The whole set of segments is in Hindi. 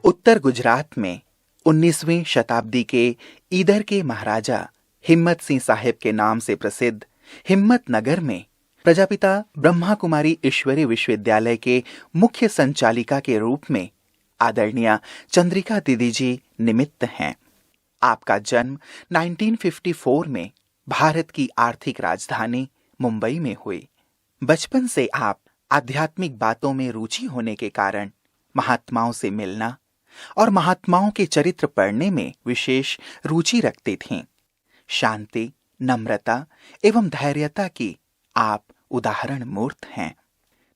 उत्तर गुजरात में 19वीं शताब्दी के ईदर के महाराजा हिम्मत सिंह साहिब के नाम से प्रसिद्ध हिम्मत नगर में प्रजापिता ब्रह्मा कुमारी ईश्वरी विश्वविद्यालय के मुख्य संचालिका के रूप में आदरणीय चंद्रिका दीदी जी निमित्त हैं। आपका जन्म 1954 में भारत की आर्थिक राजधानी मुंबई में हुई। बचपन से आप आध्यात्मिक बातों में रुचि होने के कारण महात्माओं से मिलना और महात्माओं के चरित्र पढ़ने में विशेष रुचि रखती थीं। शांति, नम्रता एवं धैर्यता की आप उदाहरण मूर्त हैं।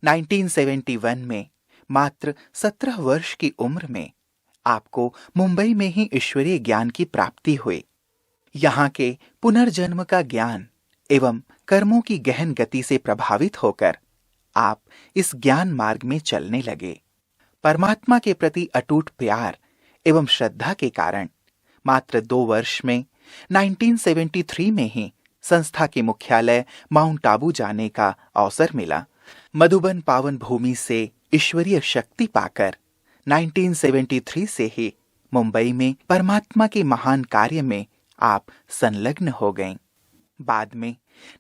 1971 में मात्र 17 वर्ष की उम्र में आपको मुंबई में ही ईश्वरीय ज्ञान की प्राप्ति हुई। यहाँ के पुनर्जन्म का ज्ञान एवं कर्मों की गहन गति से प्रभावित होकर आप इस ज्ञान मार्ग में चलने लगे। परमात्मा के प्रति अटूट प्यार एवं श्रद्धा के कारण मात्र 2 वर्ष में 1973 में ही संस्था के मुख्यालय माउंट आबू जाने का अवसर मिला। मधुबन पावन भूमि से ईश्वरीय शक्ति पाकर 1973 से ही मुंबई में परमात्मा के महान कार्य में आप संलग्न हो गईं। बाद में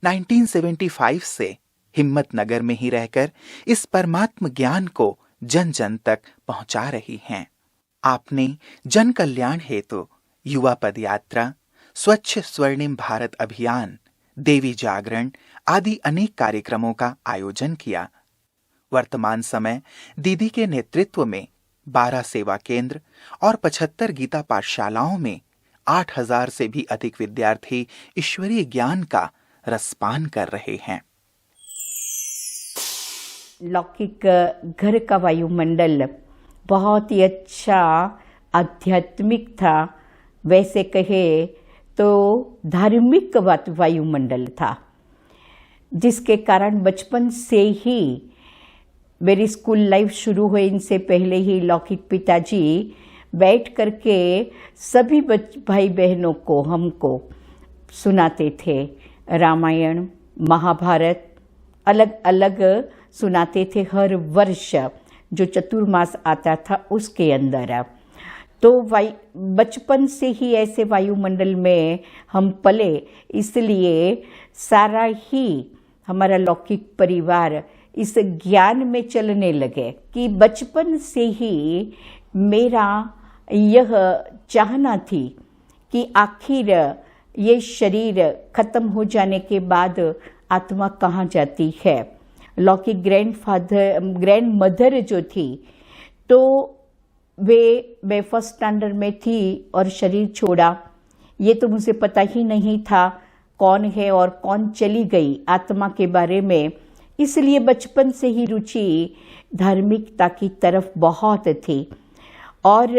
1975 से हिम्मत नगर में ही रहकर इस परमात्म ज्ञान को जन जन तक पहुंचा रही हैं। आपने जन कल्याण हेतु युवा पदयात्रा, स्वच्छ स्वर्णिम भारत अभियान, देवी जागरण आदि अनेक कार्यक्रमों का आयोजन किया। वर्तमान समय दीदी के नेतृत्व में 12 सेवा केंद्र और 75 गीता पाठशालाओं में 8000 से भी अधिक विद्यार्थी ईश्वरीय ज्ञान का रसपान कर रहे हैं। लौकिक घर का वायुमंडल बहुत ही अच्छा आध्यात्मिक था, वैसे कहे तो धार्मिक वायुमंडल था, जिसके कारण बचपन से ही मेरी स्कूल लाइफ शुरू हुई। इनसे पहले ही लौकिक पिताजी बैठ करके सभी भाई बहनों को हमको सुनाते थे। रामायण, महाभारत अलग अलग सुनाते थे हर वर्ष, जो चतुर्मास आता था उसके अंदर। तो बचपन से ही ऐसे वायुमंडल में हम पले, इसलिए सारा ही हमारा लौकिक परिवार इस ज्ञान में चलने लगे कि बचपन से ही मेरा यह चाहना थी कि आखिर ये शरीर खत्म हो जाने के बाद आत्मा कहाँ जाती है। लौकिक ग्रैंड मदर जो थी, तो मैं फर्स्ट स्टैंडर्ड में थी और शरीर छोड़ा। ये तो मुझे पता ही नहीं था कौन है और कौन चली गई आत्मा के बारे में। इसलिए बचपन से ही रुचि धार्मिकता की तरफ बहुत थी और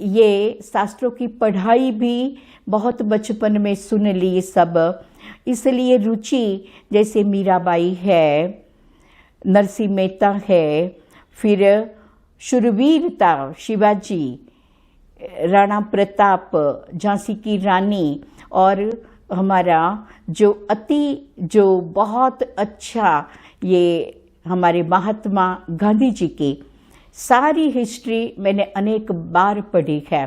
ये शास्त्रों की पढ़ाई भी बहुत बचपन में सुन ली सब। इसलिए रुचि जैसे मीराबाई है, नरसिंह मेहता है, फिर शूरवीरता शिवाजी, राणा प्रताप, झांसी की रानी और हमारा जो बहुत अच्छा ये हमारे महात्मा गांधी जी की सारी हिस्ट्री मैंने अनेक बार पढ़ी है।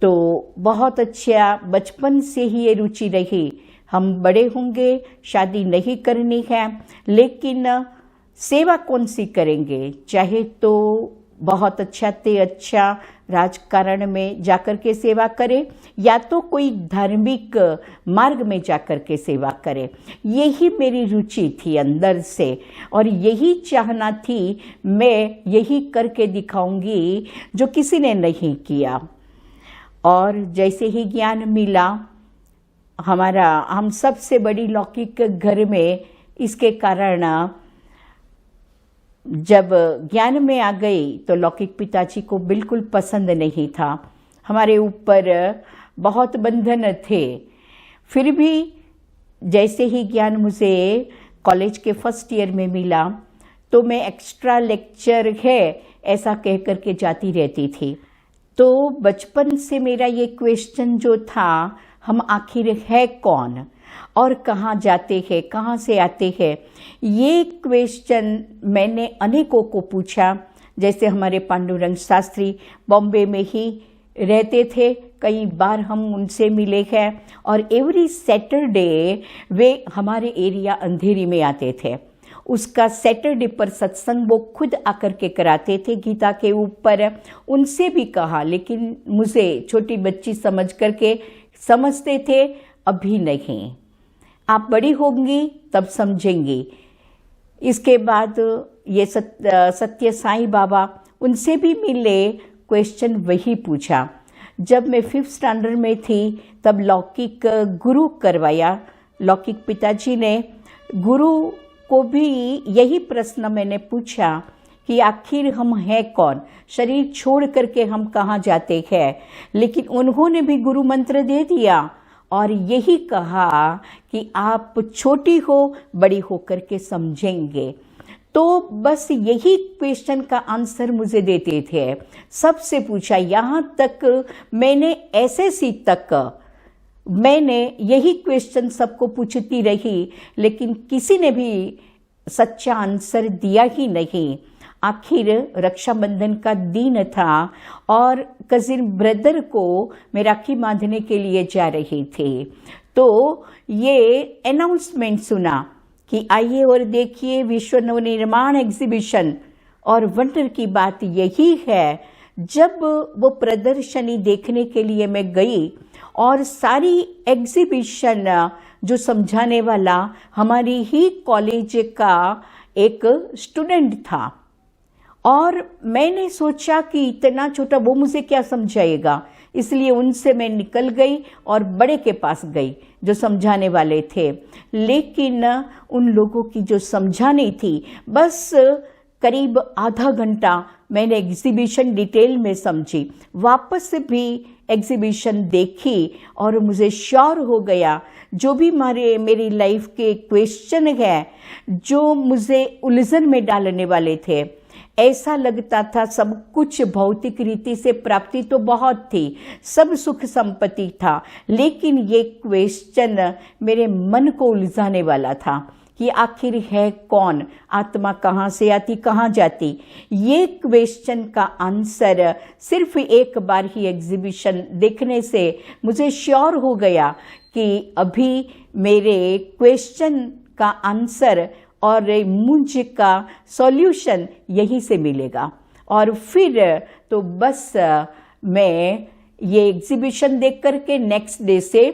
तो बहुत अच्छा बचपन से ही ये रुचि रही। हम बड़े होंगे, शादी नहीं करनी है, लेकिन सेवा कौन सी करेंगे। चाहे तो बहुत अच्छा राजकारण में जाकर के सेवा करे या तो कोई धार्मिक मार्ग में जाकर के सेवा करे। यही मेरी रुचि थी अंदर से और यही चाहना थी मैं यही करके दिखाऊंगी जो किसी ने नहीं किया। और जैसे ही ज्ञान मिला, हम सबसे बड़ी लौकिक घर में, इसके कारण जब ज्ञान में आ गई तो लौकिक पिताजी को बिल्कुल पसंद नहीं था। हमारे ऊपर बहुत बंधन थे। फिर भी जैसे ही ज्ञान मुझे कॉलेज के फर्स्ट ईयर में मिला तो मैं एक्स्ट्रा लेक्चर है ऐसा कह करके जाती रहती थी। तो बचपन से मेरा ये क्वेश्चन जो था, हम आखिर है कौन और कहाँ जाते हैं, कहाँ से आते हैं, ये क्वेश्चन मैंने अनेकों को पूछा, जैसे हमारे पांडुरंग शास्त्री बॉम्बे में ही रहते थे, कई बार हम उनसे मिले हैं और एवरी सैटरडे वे हमारे एरिया अंधेरी में आते थे। उसका सैटरडे पर सत्संग वो खुद आकर के कराते थे गीता के ऊपर। उनसे भी कहा, लेकिन मुझे छोटी बच्ची समझ करके समझते थे, अभी नहीं, आप बड़ी होंगी तब समझेंगी। इसके बाद ये सत्य साईं बाबा, उनसे भी मिले, क्वेश्चन वही पूछा। जब मैं 5th स्टैंडर्ड में थी तब लौकिक गुरु करवाया। लौकिक पिताजी ने गुरु को भी यही प्रश्न मैंने पूछा कि आखिर हम हैं कौन, शरीर छोड़ करके हम कहाँ जाते हैं। लेकिन उन्होंने भी गुरु मंत्र दे दिया और यही कहा कि आप छोटी हो, बड़ी होकर के समझेंगे। तो बस यही क्वेश्चन का आंसर मुझे देते थे। सबसे पूछा, यहाँ तक मैंने एसएससी तक मैंने यही क्वेश्चन सबको पूछती रही, लेकिन किसी ने भी सच्चा आंसर दिया ही नहीं। आखिर रक्षाबंधन का दिन था और कजिन ब्रदर को मैं राखी बांधने के लिए जा रही थी, तो ये अनाउंसमेंट सुना कि आइए और देखिए विश्व नवनिर्माण एग्जीबिशन। और वंडर की बात यही है, जब वो प्रदर्शनी देखने के लिए मैं गई और सारी एग्जीबिशन जो समझाने वाला हमारी ही कॉलेज का एक स्टूडेंट था, और मैंने सोचा कि इतना छोटा वो मुझे क्या समझाएगा, इसलिए उनसे मैं निकल गई और बड़े के पास गई जो समझाने वाले थे। लेकिन उन लोगों की जो समझानी थी, बस करीब आधा घंटा मैंने एग्जीबिशन डिटेल में समझी, वापस भी एग्जीबिशन देखी और मुझे श्योर हो गया जो भी मेरी लाइफ के क्वेश्चन है जो मुझे उलझन में डालने वाले थे। ऐसा लगता था सब कुछ भौतिक रीति से प्राप्ति तो बहुत थी, सब सुख संपत्ति था, लेकिन ये क्वेश्चन मेरे मन को उलझाने वाला था कि आखिर है कौन, आत्मा कहाँ से आती कहाँ जाती। ये क्वेश्चन का आंसर सिर्फ एक बार ही एग्जीबिशन देखने से मुझे श्योर हो गया कि अभी मेरे क्वेश्चन का आंसर और मुझ का सॉल्यूशन यहीं से मिलेगा। और फिर तो बस मैं ये एग्जीबिशन देख करके नेक्स्ट डे से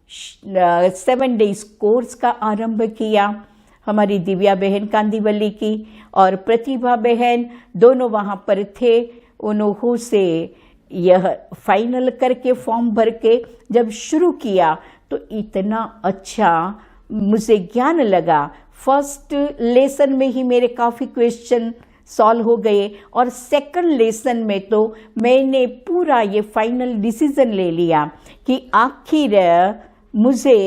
7 days कोर्स का आरंभ किया। हमारी दिव्या बहन कांदीवली की और प्रतिभा बहन दोनों वहाँ पर थे। उन्होंने से यह फाइनल करके फॉर्म भर के जब शुरू किया तो इतना अच्छा मुझे ज्ञान लगा। फर्स्ट लेसन में ही मेरे काफ़ी क्वेश्चन सॉल्व हो गए और सेकंड लेसन में तो मैंने पूरा ये फाइनल डिसीजन ले लिया कि आखिर मुझे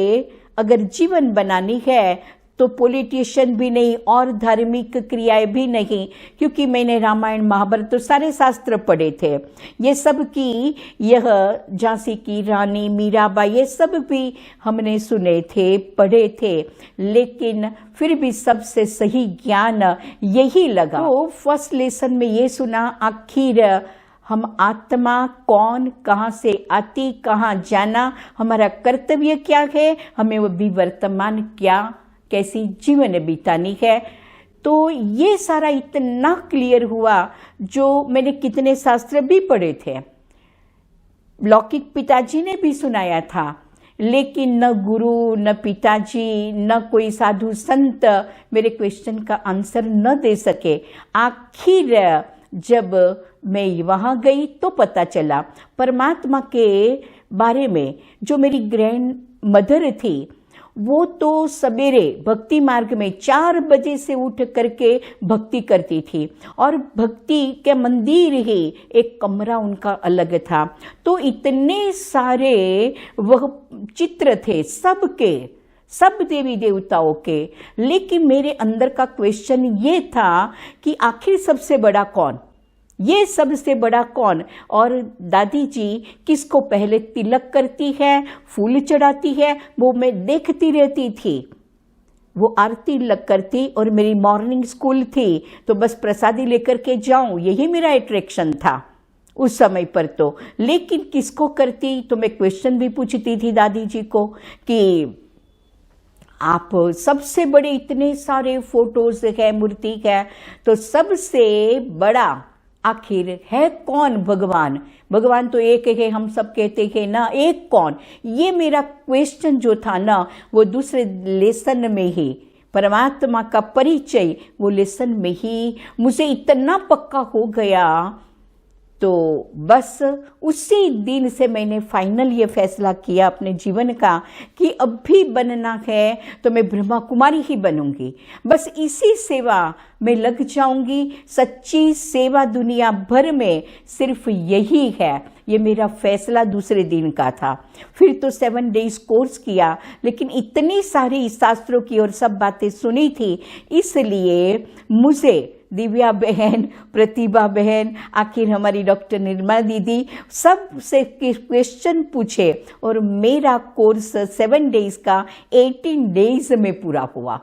अगर जीवन बनानी है तो पॉलिटिशियन भी नहीं और धार्मिक क्रियाएं भी नहीं, क्योंकि मैंने रामायण महाभारत तो सारे शास्त्र पढ़े थे। ये सब की यह झांसी की रानी मीराबाई ये सब भी हमने सुने थे, पढ़े थे, लेकिन फिर भी सबसे सही ज्ञान यही लगा। तो फर्स्ट लेसन में ये सुना आखिर हम आत्मा कौन, कहाँ से आती, कहाँ जाना, हमारा कर्तव्य क्या है, हमें वो भी वर्तमान क्या कैसी जीवन बितानी है। तो ये सारा इतना क्लियर हुआ जो मैंने कितने शास्त्र भी पढ़े थे, लौकिक पिताजी ने भी सुनाया था, लेकिन न गुरु न पिताजी न कोई साधु संत मेरे क्वेश्चन का आंसर न दे सके। आखिर जब मैं वहाँ गई तो पता चला परमात्मा के बारे में। जो मेरी ग्रैंड मदर थी वो तो सवेरे भक्ति मार्ग में 4 बजे से उठ करके भक्ति करती थी और भक्ति के मंदिर ही एक कमरा उनका अलग था। तो इतने सारे वह चित्र थे सबके, सब देवी देवताओं के, लेकिन मेरे अंदर का क्वेश्चन ये था कि आखिर सबसे बड़ा कौन, ये सबसे बड़ा कौन। और दादी जी किसको पहले तिलक करती है, फूल चढ़ाती है, वो मैं देखती रहती थी। वो आरती लग करती और मेरी मॉर्निंग स्कूल थी तो बस प्रसादी लेकर के जाऊं, यही मेरा अट्रैक्शन था उस समय पर। तो लेकिन किसको करती, तो मैं क्वेश्चन भी पूछती थी दादी जी को कि आप सबसे बड़े इतने सारे फोटोज है, मूर्ति है, तो सबसे बड़ा आखिर है कौन? भगवान। भगवान तो एक है, हम सब कहते हैं ना, एक कौन? ये मेरा क्वेश्चन जो था ना, वो दूसरे लेसन में ही परमात्मा का परिचय, वो लेसन में ही मुझे इतना पक्का हो गया। तो बस उसी दिन से मैंने फाइनल ये फैसला किया अपने जीवन का कि अब भी बनना है तो मैं ब्रह्मा कुमारी ही बनूंगी, बस इसी सेवा में लग जाऊंगी। सच्ची सेवा दुनिया भर में सिर्फ यही है, ये मेरा फैसला दूसरे दिन का था। फिर तो 7 डेज कोर्स किया, लेकिन इतनी सारी शास्त्रों की और सब बातें सुनी थी, इसलिए मुझे दिव्या बहन, प्रतिभा बहन, आखिर हमारी डॉक्टर निर्मला दीदी सब से क्वेश्चन पूछे और मेरा कोर्स 7 डेज का 18 डेज में पूरा हुआ।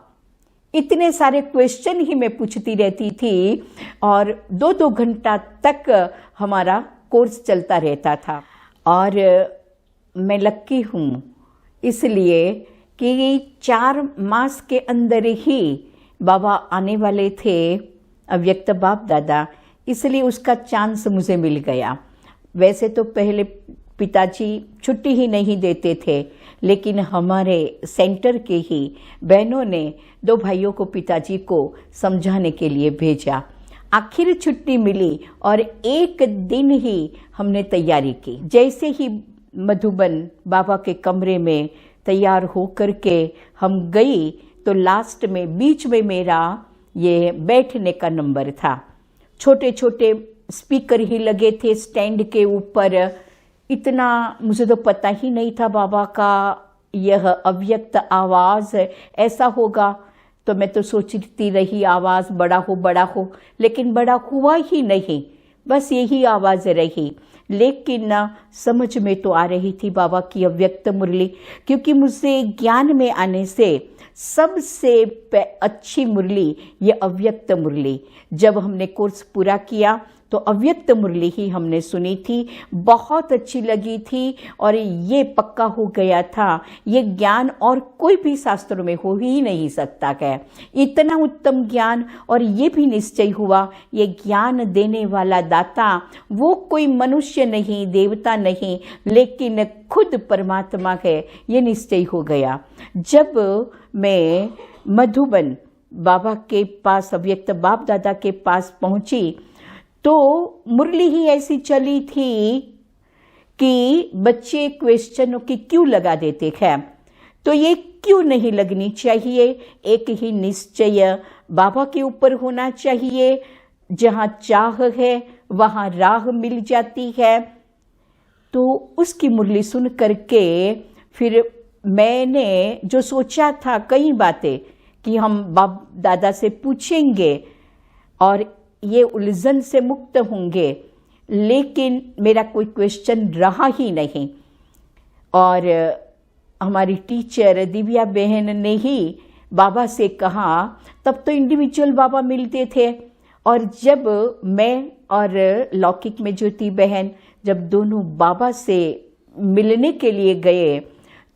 इतने सारे क्वेश्चन ही मैं पूछती रहती थी और 2-2 घंटा तक हमारा कोर्स चलता रहता था। और मैं लक्की हूँ इसलिए कि 4 मास के अंदर ही बाबा आने वाले थे, अव्यक्त बाप दादा, इसलिए उसका चांस मुझे मिल गया। वैसे तो पहले पिताजी छुट्टी ही नहीं देते थे, लेकिन हमारे सेंटर के ही बहनों ने 2 भाइयों को पिताजी को समझाने के लिए भेजा। आखिर छुट्टी मिली और एक दिन ही हमने तैयारी की। जैसे ही मधुबन बाबा के कमरे में तैयार हो करके हम गई तो लास्ट में बीच में मेरा ये बैठने का नंबर था। छोटे छोटे स्पीकर ही लगे थे स्टैंड के ऊपर। इतना मुझे तो पता ही नहीं था बाबा का यह अव्यक्त आवाज़ ऐसा होगा, तो मैं तो सोचती रही आवाज़ बड़ा हो, लेकिन बड़ा हुआ ही नहीं, बस यही आवाज़ रही। लेकिन समझ में तो आ रही थी बाबा की अव्यक्त मुरली, क्योंकि मुझे ज्ञान में आने से सबसे अच्छी मुरली ये अव्यक्त मुरली। जब हमने कोर्स पूरा किया तो अव्यक्त मुरली ही हमने सुनी थी, बहुत अच्छी लगी थी और ये पक्का हो गया था ये ज्ञान और कोई भी शास्त्रों में हो ही नहीं सकता है। इतना उत्तम ज्ञान, और ये भी निश्चय हुआ ये ज्ञान देने वाला दाता वो कोई मनुष्य नहीं, देवता नहीं, लेकिन खुद परमात्मा है, ये निश्चय हो गया। जब मैं मधुबन बाबा के पास, अव्यक्त बाप दादा के पास पहुंची, तो मुरली ही ऐसी चली थी कि बच्चे क्वेश्चनों की क्यों लगा देते हैं, तो ये क्यों नहीं लगनी चाहिए। एक ही निश्चय बाबा के ऊपर होना चाहिए, जहाँ चाह है वहाँ राह मिल जाती है। तो उसकी मुरली सुन करके फिर मैंने जो सोचा था कई बातें कि हम बाप दादा से पूछेंगे और ये उलझन से मुक्त होंगे, लेकिन मेरा कोई क्वेश्चन रहा ही नहीं। और हमारी टीचर दिव्या बहन ने ही बाबा से कहा, तब तो इंडिविजुअल बाबा मिलते थे, और जब मैं और लौकिक में ज्योति बहन जब दोनों बाबा से मिलने के लिए गए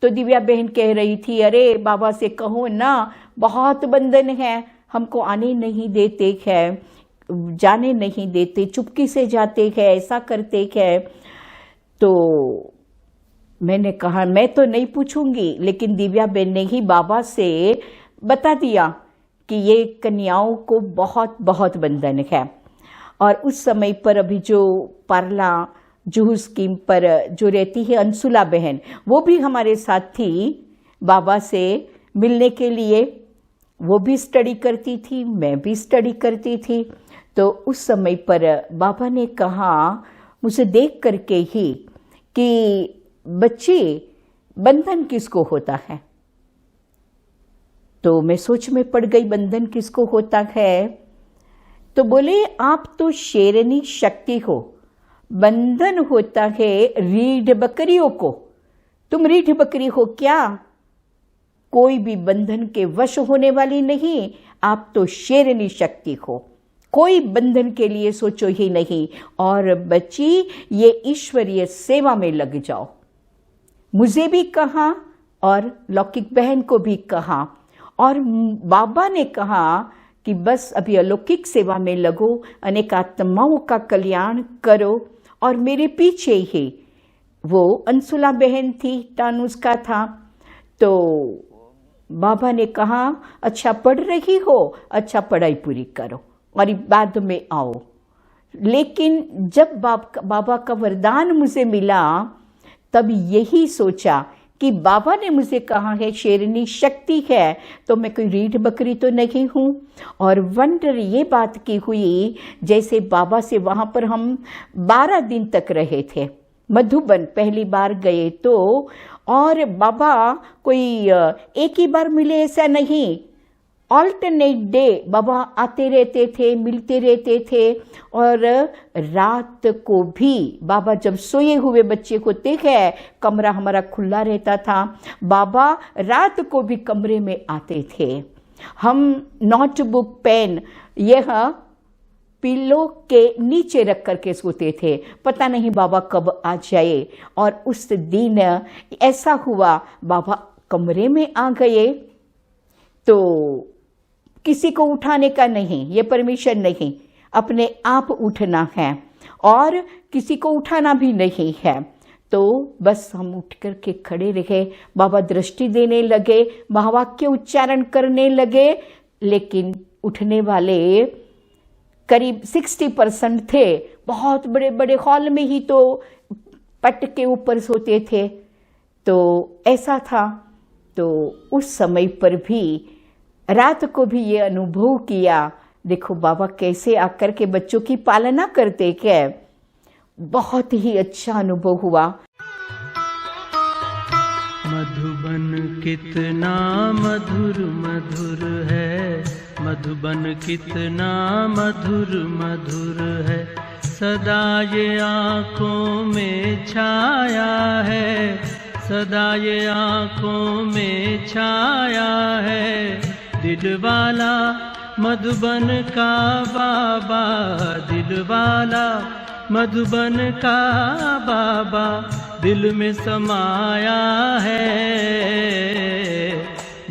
तो दिव्या बहन कह रही थी, अरे बाबा से कहो ना, बहुत बंधन है, हमको आने नहीं देते हैं, जाने नहीं देते, चुपकी से जाते हैं, ऐसा करते हैं। तो मैंने कहा मैं तो नहीं पूछूंगी, लेकिन दिव्या बहन ने ही बाबा से बता दिया कि ये कन्याओं को बहुत बहुत बंधन है। और उस समय पर अभी जो पार्ला जूहू स्कीम पर जो रहती है अंशुला बहन, वो भी हमारे साथ थी बाबा से मिलने के लिए। वो भी स्टडी करती थी, मैं भी स्टडी करती थी। तो उस समय पर बाबा ने कहा मुझे देख करके ही कि बच्चे, बंधन किसको होता है। तो मैं सोच में पड़ गई, बंधन किसको होता है। तो बोले आप तो शेरनी शक्ति हो, बंधन होता है रीढ़ बकरियों को। तुम रीढ़ बकरी हो क्या? कोई भी बंधन के वश होने वाली नहीं, आप तो शेरनी शक्ति हो, कोई बंधन के लिए सोचो ही नहीं। और बच्ची, ये ईश्वरीय सेवा में लग जाओ। मुझे भी कहा और लौकिक बहन को भी कहा, और बाबा ने कहा कि बस अभी अलौकिक सेवा में लगो, अनेक आत्माओं का कल्याण करो। और मेरे पीछे ही वो अंशुला बहन थी, टर्न उसका था। तो बाबा ने कहा, अच्छा पढ़ रही हो, अच्छा पढ़ाई पूरी करो और बाद में आओ। लेकिन जब बाबा का वरदान मुझे मिला, तब यही सोचा कि बाबा ने मुझे कहा है शेरनी शक्ति है, तो मैं कोई रीढ़ बकरी तो नहीं हूँ। और वंडर ये बात की हुई, जैसे बाबा से वहाँ पर हम 12 दिन तक रहे थे, मधुबन पहली बार गए तो। और बाबा कोई एक ही बार मिले ऐसा नहीं, ऑल्टरनेट डे बाबा आते रहते थे, मिलते रहते थे। और रात को भी बाबा जब सोए हुए बच्चे को देखे, कमरा हमारा खुला रहता था, बाबा रात को भी कमरे में आते थे। हम नोटबुक पेन यह पिलो के नीचे रख करके सोते थे, पता नहीं बाबा कब आ जाए। और उस दिन ऐसा हुआ, बाबा कमरे में आ गए तो किसी को उठाने का नहीं, ये परमिशन नहीं, अपने आप उठना है और किसी को उठाना भी नहीं है। तो बस हम उठ कर के खड़े रहे, बाबा दृष्टि देने लगे, महावाक्य उच्चारण करने लगे, लेकिन उठने वाले करीब 60% थे। बहुत बड़े बड़े हॉल में ही तो पट के ऊपर सोते थे, तो ऐसा था। तो उस समय पर भी रात को भी ये अनुभव किया, देखो बाबा कैसे आकर के बच्चों की पालना करते, क्या बहुत ही अच्छा अनुभव हुआ। मधुबन कितना मधुर मधुर है, मधुबन कितना मधुर मधुर है, सदा ये आँखों में छाया है, सदा ये आँखों में छाया है। दिल वाला मधुबन का बाबा, दिल वाला मधुबन का बाबा, दिल में समाया है।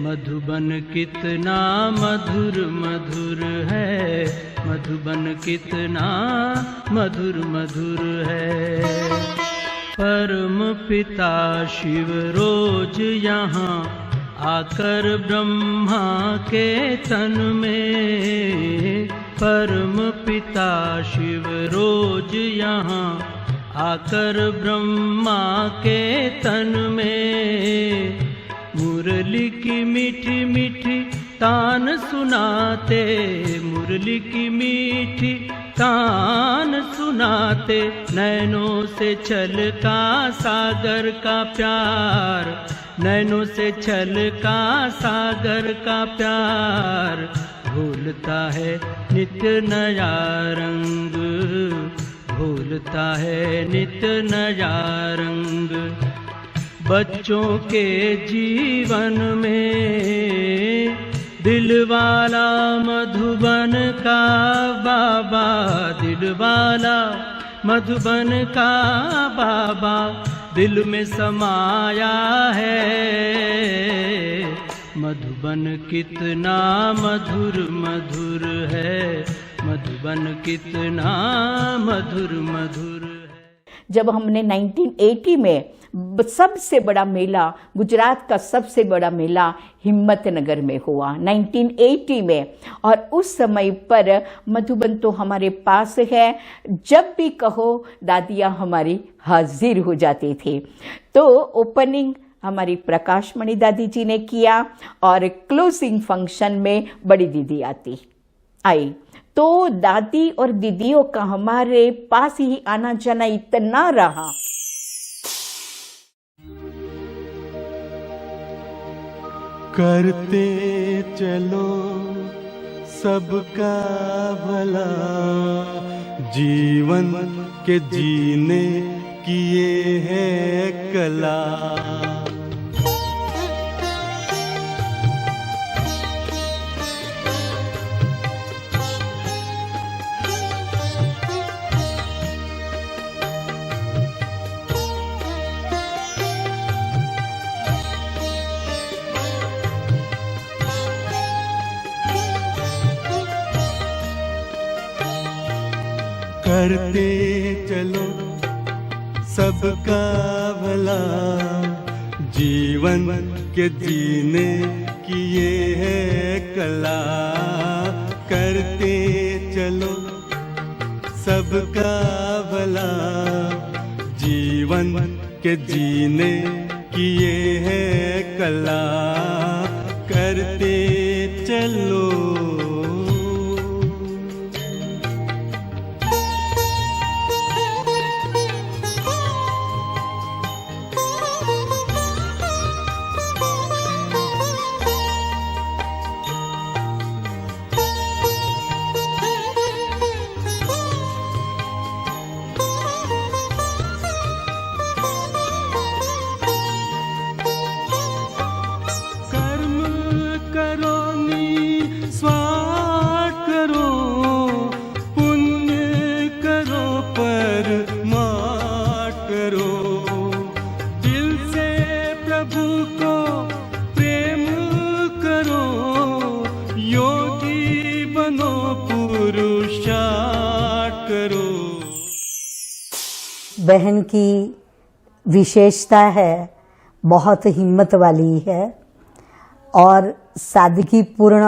मधुबन कितना मधुर मधुर है, मधुबन कितना मधुर मधुर है। परम पिता शिव रोज यहाँ आकर ब्रह्मा के तन में, परम पिता शिव रोज यहाँ आकर ब्रह्मा के तन में, मुरली की मीठी मीठी तान सुनाते, मुरली की मीठी तान सुनाते, नैनों से छलका सागर का प्यार, नैनों से छलका सागर का प्यार, भूलता है नित्य नया रंग, भूलता है नित्य नया रंग। बच्चों के जीवन में दिल वाला मधुबन का बाबा, दिल वाला मधुबन का बाबा, दिल में समाया है। मधुबन कितना मधुर मधुर है, मधुबन कितना मधुर मधुर है। जब हमने 1980 में सबसे बड़ा मेला, गुजरात का सबसे बड़ा मेला हिम्मतनगर में हुआ 1980 में, और उस समय पर मधुबन तो हमारे पास है, जब भी कहो दादियाँ हमारी हाजिर हो जाती थी। तो ओपनिंग हमारी प्रकाशमणि दादी जी ने किया और क्लोजिंग फंक्शन में बड़ी दीदी आई। तो दादी और दीदियों का हमारे पास ही आना जाना इतना रहा। करते चलो सबका भला, जीवन के जीने की ये है कला। करते चलो सबका भला, जीवन के जीने की ये है कला। करते चलो सबका भला, जीवन के जीने की ये है कला। करते चलो। बहन की विशेषता है, बहुत हिम्मत वाली है और सादगीपूर्ण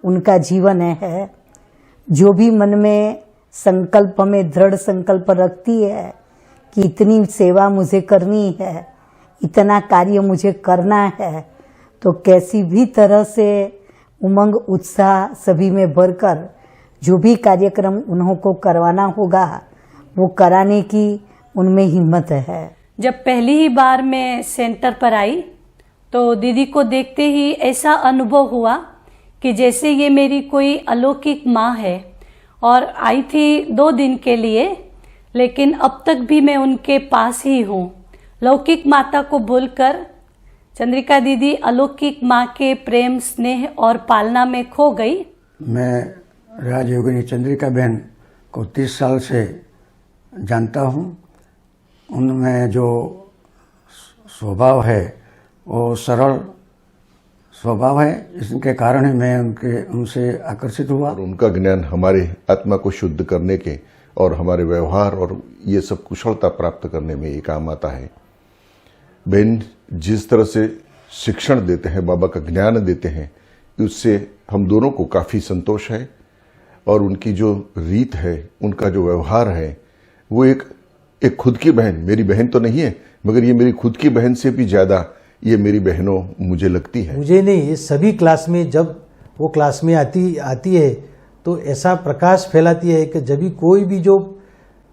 उनका जीवन है। जो भी मन में संकल्प में दृढ़ संकल्प रखती है कि इतनी सेवा मुझे करनी है, इतना कार्य मुझे करना है, तो कैसी भी तरह से उमंग उत्साह सभी में भरकर जो भी कार्यक्रम उन्हों को करवाना होगा वो कराने की उनमें हिम्मत है। जब पहली ही बार मैं सेंटर पर आई तो दीदी को देखते ही ऐसा अनुभव हुआ कि जैसे ये मेरी कोई अलौकिक माँ है। और आई थी 2 दिन के लिए, लेकिन अब तक भी मैं उनके पास ही हूँ। लौकिक माता को भूलकर चंद्रिका दीदी अलौकिक माँ के प्रेम स्नेह और पालना में खो गई। मैं राजयोगिनी चंद्रिका बहन को 30 साल से जानता हूँ। उनमें जो स्वभाव है वो सरल स्वभाव है, इसके कारण ही मैं उनसे आकर्षित हुआ। और उनका ज्ञान हमारे आत्मा को शुद्ध करने के और हमारे व्यवहार और ये सब कुशलता प्राप्त करने में ये काम आता है। बहन जिस तरह से शिक्षण देते हैं, बाबा का ज्ञान देते हैं, उससे हम दोनों को काफ़ी संतोष है। और उनकी जो रीत है, उनका जो व्यवहार है, वो एक खुद की बहन, मेरी बहन तो नहीं है मगर ये मेरी खुद की बहन से भी ज़्यादा ये मेरी बहनों मुझे लगती है। मुझे नहीं, ये सभी क्लास में जब वो क्लास में आती है तो ऐसा प्रकाश फैलाती है कि जब भी कोई भी जो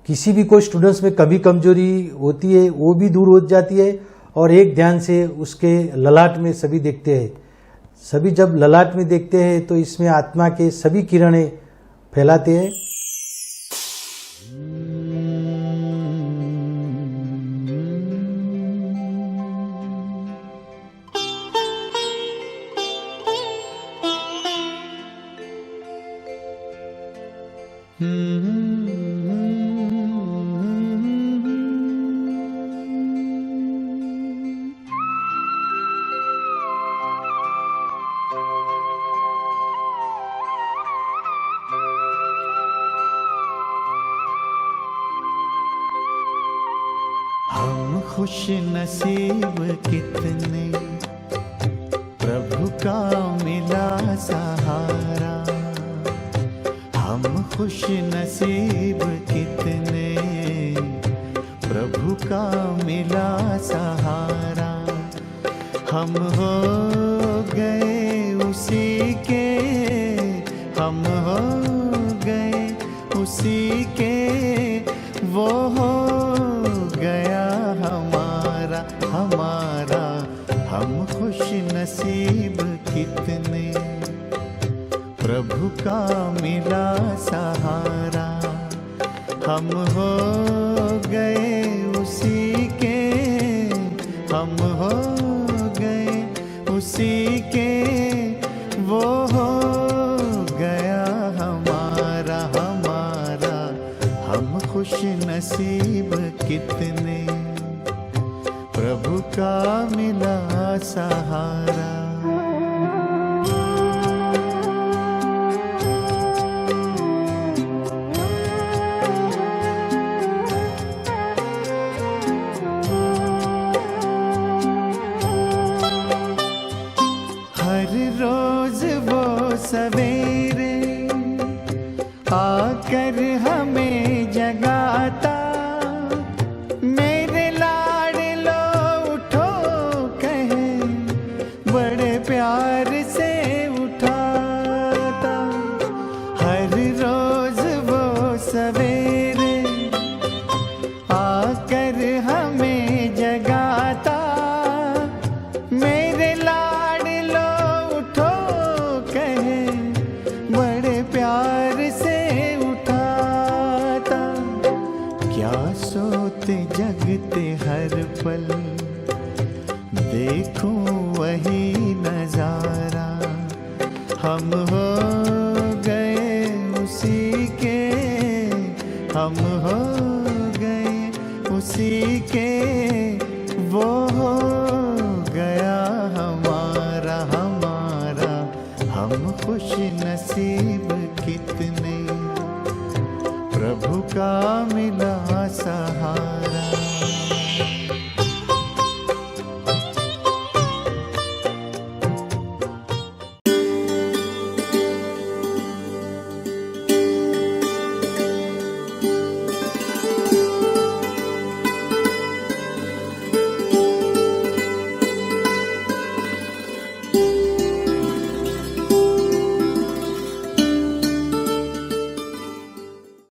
किसी भी कोई स्टूडेंट्स में कभी कमजोरी होती है वो भी दूर हो जाती है। और एक ध्यान से उसके ललाट में सभी देखते हैं। सभी जब ललाट में देखते हैं तो इसमें आत्मा के सभी किरणें फैलाते हैं। हम खुश नसीब कितने, प्रभु का मिला सहारा। हम खुश नसीब कितने, प्रभु का मिला सहारा। हम हो गए उसी के, हम हो गए उसी के, वो हो गया हमारा हमारा। हम खुश नसीब कितने, प्रभु का मिला सहारा। हम हो गए उसी के, हम हो गए उसी के, वो हो गया हमारा हमारा। हम खुश नसीब कितने, प्रभु का मिला सहारा। हम हो गए उसी के, हम हो गए उसी के, वो हो गया हमारा हमारा। हम खुश नसीब कितने, प्रभु का मिला सहारा।